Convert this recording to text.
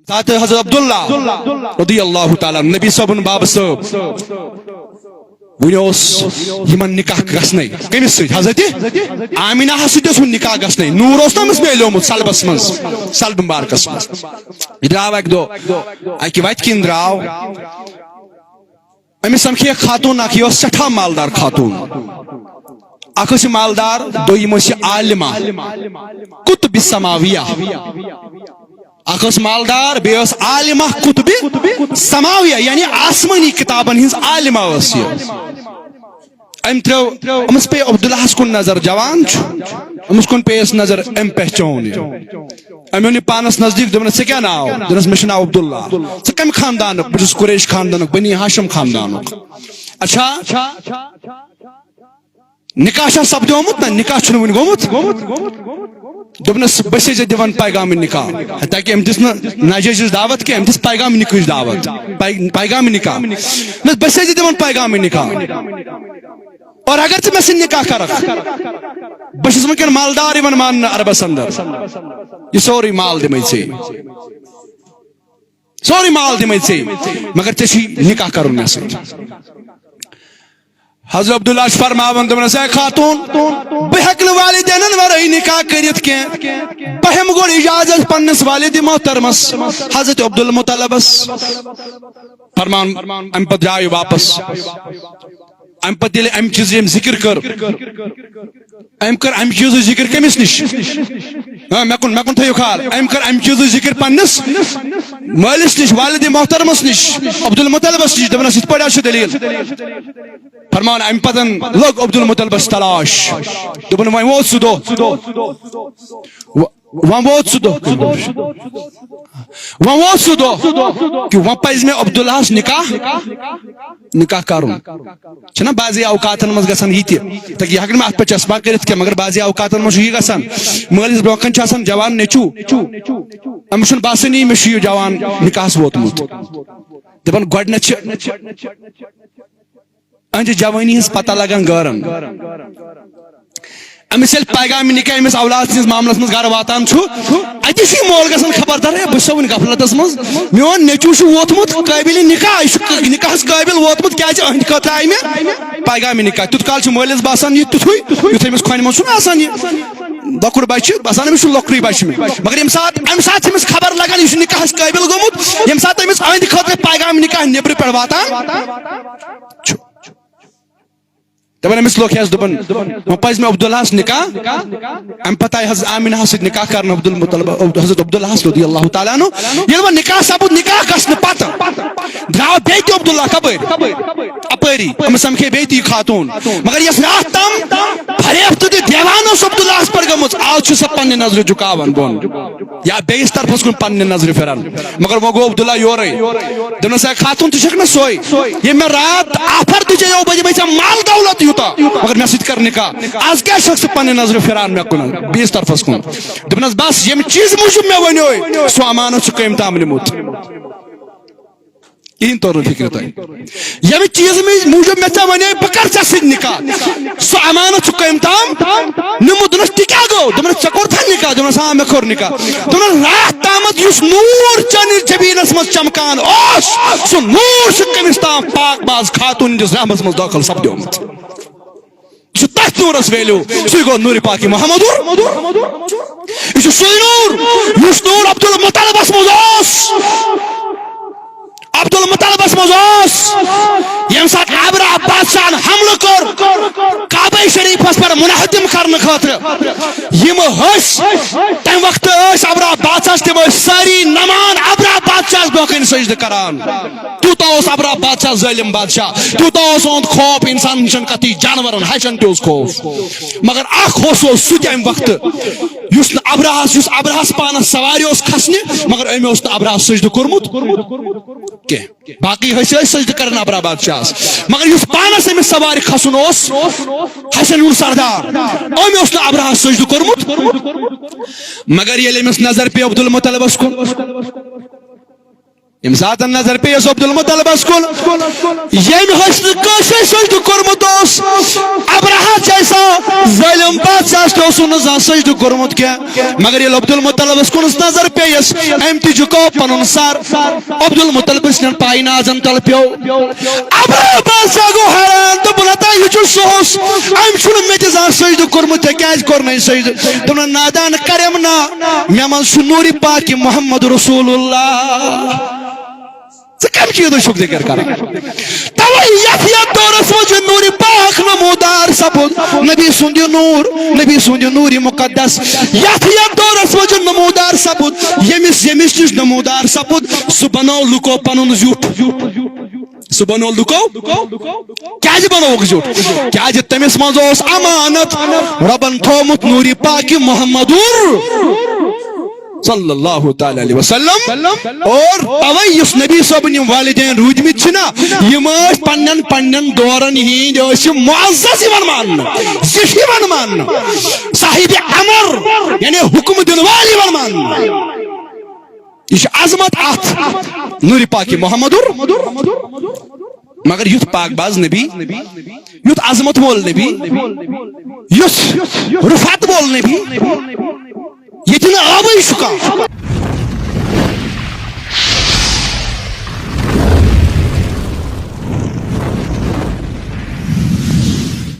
ذات حضرت عبداللہ رضی اللہ تعالیٰ نبی صاحبن باب صاحب ونوس یمن نکاح گسنے کمس سی حضرت آمینہ سس نکاح گسنے نور اس تمس میلیومت سلبس من سلب مبارکس من دراو اک دو اکہ وت کن دراو امس سمکھی خاتون اخ یہ سٹھا مالدار خاتون اخ مالدار دویم عالمہ کتب سماویہ اخ مالدار بیس عالمہ کتب سماویہ یعنی آسمانی کتابن ہز عالمہ اس ام ترو امس پہ عبداللہ کن نظر جوان امس کن پیس نظر ام پہچان امن پانس نزدیک دپنس ژے کیا ناو دپنس مے چھ ناو عبداللہ ژٕ کمہ خاندانک بہ چھُس قریش خاندانک بنی ہاشم خاندانک اچھا نکاح چھا سپدیومت نا نکاح چھُنہٕ وُنہِ گوٚمُت دوٚپنس بہٕ چھسے ژےٚ دِوان پیغام نکاح تاکہ أمۍ دِژ نہٕ ناجٲیز دعوت کینٛہہ أمۍ دِژ پیغام نکاحٕچ دعوت پیغام نکاح بہٕ چھسے ژےٚ دِوان پیغام نکاح اور اگر ژٕ مےٚ سۭتۍ نکاح کرکھ بہٕ چھُس وٕنکٮ۪ن مالدار یِوان ماننہٕ عربس اندر یہ سورُے مال دِمے ژےٚ سورُے مال دِمے ژےٚ مگر ژےٚ چھُے نکاح کرُن مےٚ سۭتۍ حضرت عبداللہ فرماون دپنس اے خاتون بہ ہیکہ نہٕ والدینن ورٲے نکاح کٔرِتھ کینٛہہ بہ ہٮ۪مہٕ گۄڈٕ اجازت پننس والد محترمس حضرت عبدالمطلبس فرمان امہ پتہٕ درٛاو یہِ واپس امہ پتہٕ ییٚلہِ امہِ چیٖزٕ ییٚمۍ ذکر کٔر أمۍ کٔر امہِ چیٖزٕچ ذکر کٔمِس نِش مےٚ کُن تھٲیِو خیال أمۍ کٔر امہِ چیٖزٕچ ذکر پننس مٲلِس نِش والد محترمس نِش عبدالمطلبس نِش دپنس یِتھ پٲٹھۍ حظ چھِ دٔلیٖل فرمان امہ پتن لوگ عبدالمطلبس تلاش دپن وۄنۍ ووت سُہ دۄہ وۄنۍ ووت سُہ دۄہ کہ وۄنۍ پزِ مےٚ عبداللہس نکاح کرُن چھُنہ بعضی اوقاتن منٛز گژھان یہِ تہِ تاکہِ یہِ ہٮ۪کہٕ نہٕ مےٚ اتھ پٮ۪ٹھ چسپا کٔرِتھ کینٛہہ مگر بعضی اوقاتن منٛز چھُ یہِ گژھان مٲلِس برونٛہہ کَنہِ چھُ آسان جوان نیٚچوٗ أمِس چھُنہٕ باسٲنی مےٚ چھُ یہِ جوان نکاحس ووتمُت دپان گۄڈنٮ۪تھ چھِ أہنٛدِ جوٲنی ہٕنٛز پتہ لگان گٲرن أمِس ییٚلہِ پیغام نکاح أمِس اولاد سٕنٛدِس معاملس منٛز گرٕ واتان چھُ اتی چھُ یہِ مول گژھان خبردار ہے بہٕ چھُسا وُنہِ غفلتس منٛز میون نیٚچوٗ چھُ ووتمُت قٲبلِ نکاح یہِ چھُ نکاحس قٲبل ووتمُت کیازِ أہنٛدِ خٲطرٕ آیہِ مےٚ پیغام نکاح تیُتھ کال چھُ مٲلِس باسان یہِ تیُتھُے یُتھ أمِس کھۄنہِ منٛز چھُنہ آسان یہِ لۄکُٹ بچہِ باسان أمِس چھُ لۄکٹُے بچہِ مےٚ مگر ییٚمہِ ساتہٕ چھِ أمِس خبر لگان یہِ چھُ نکاحس قٲبل گوٚمُت ییٚمہِ ساتہٕ أمِس أہنٛدِ خٲطرٕ پیغام نکاح نیبرٕ پٮ۪ٹھ واتان چھُ دپان أمِس لوگ حظ دپان وۄنۍ پزِ مےٚ عبداللہس نکاح امہِ پتہٕ آیہِ حضرت آمینہ سۭتۍ نکاح کرنہٕ حضرت عبداللہس رضی اللہ تعالیٰ عنہ ییٚلہِ وۄنۍ نکاح سپُد نکاح گژھنہٕ پتہٕ درٛاو بیٚیہِ تہِ عبداللہ کپٲرۍ اپٲری أمِس سمکھے بیٚیہِ تہِ یہِ خاتوٗن مگر یۄس راتھ تام فریب تہٕ دیوان اوس عبداللہس پٮ۪ٹھ گٔمٕژ آز چھُ سۄ پننہِ نظرِ جُکاوان بۄن یا بیٚیِس طرفس کُن پننہِ نظرِ پھران مگر وۄنۍ گوٚو عبداللہ یورے دپنس اے خاتوٗن ژٕ چھکھ نہ سۄے ییٚمۍ مےٚ راتھ آفر دِژیو بہٕ دِمے ژےٚ مال دولت یوٗتاہ مگر مےٚ سۭتۍ کر نکاح آز کیٛازِ چھکھ ژٕ پننہِ نظرِ پھران مےٚ کُن بیٚیِس طرفس کُن دپنس بس ییٚمہِ چیٖزٕ موٗجوٗب مےٚ ونیو سُہ امانت چھُ کٔمۍ تام نِمُت کہین طور فکر تۄہہِ ییٚمہِ چیٖزٕ موٗجوٗب مےٚ ژےٚ ونے بہٕ کر ژےٚ سۭتۍ نکاح سُہ امانت چھُ کٔمۍ تام نِمُت دوٚپنس تہِ کیٛاہ گوٚو دوٚپنس ژےٚ کوٚرتھا نکاح دوٚپنس آ مےٚ کوٚر نکاح دوٚپنس راتھ تامتھ یُس نوٗر چٲنِس جبیٖنس منٛز چمکان اوس سُہ نوٗر چھُ کٔمِس تام پاک باز خاتوٗن ہٕنٛدِس رحمس منٛز دٲخل سپدیومُت یہ تتھ نورس ویلیو سُے گوٚو نوٗرِ پاک محمد یہ چھُ سُے نوٗر یُس نوٗر عبدالمطلبس منٛز اوس عبدالمطلبس منٛز اوس ییٚمہِ ساتہٕ ابرہہ بادشاہن حملہٕ کوٚر کعبہ شریٖفس پٮ۪ٹھ منہدم کرنہٕ خٲطرٕ یِم ٲسۍ تمہِ وقتہٕ ٲسۍ ابرہہ بادشاہس تِم ٲسۍ سٲری نمان ابرہہ بادشاہس برونٛہہ کنہِ سجدٕ کران تیوٗتاہ اوس ابرہہ بادشاہ ظٲلم بادشاہ تیوٗتاہ اوس اُہُنٛد خوف انسانن چھنہٕ کتھٕے جانورن ہشن تہِ اوس خوف مگر اکھ اوس سُہ تہِ امہِ وقتہٕ یُس نہٕ ابرہس پانس سوارِ اوس کھسنہِ مگر أمۍ اوس نہٕ ابرہس سجدٕ کوٚرمُت کینٛہہ باقٕے ٲسۍ سجدٕ کران ابرہہ بادشاہس مگر یُس پانس أمِس سوارِ کھسُن اوس ہشن ہُنٛد سردار أمۍ اوس نہٕ ابرہس سجدٕ کوٚرمُت مگر ییٚلہِ أمِس نظر پیٚیہِ عبدالمطلبس کُن یم سات نظر پیس عبد المطلبس کن یم حسن سجد کورمت ابرہا جیسا ظالم بادشاہ تو سجد کورمت کیا مگر یل عبد المطلبس کن نظر پیس ام تہ جکو پن سر عبد المطلبس نن پائی نازن تل پیو ابرہا بادشاہ گو حیران تو بلتا یہ سوس ام چھ مے تہ سجد کورمت کیاز کور نہ سجد تم نادان کرم نا مے من نور پاک محمد رسول اللہ کم چیزوں شک ذکر کر تویت دورس مجھ نور پاک نمودار سپد نبی سند نور نبی سند نور مقدس یت دورس مجھ نمودار سپد یمس یمس نش نمودار سپد سہ بنو لکو پنن زیوٹ سہ بنو لکو کیاز بنوک زیوٹ کیاز تمس مز امانت ربن تھومت نور پاک محمد صلی اللہ تعالی علیہ وسلم اور توے اس نبی صاحب یم والدین رودمت چھنا یم پنن پنن دورن ہند معزز مان زشی مان صاحب امر یعنی حکم دن والی مان یہ عظمت ات نور پاک محمد مگر یت پاک باز نبی یت عظمت وول نبی یت رفعت وول نبی یہ آبی شکا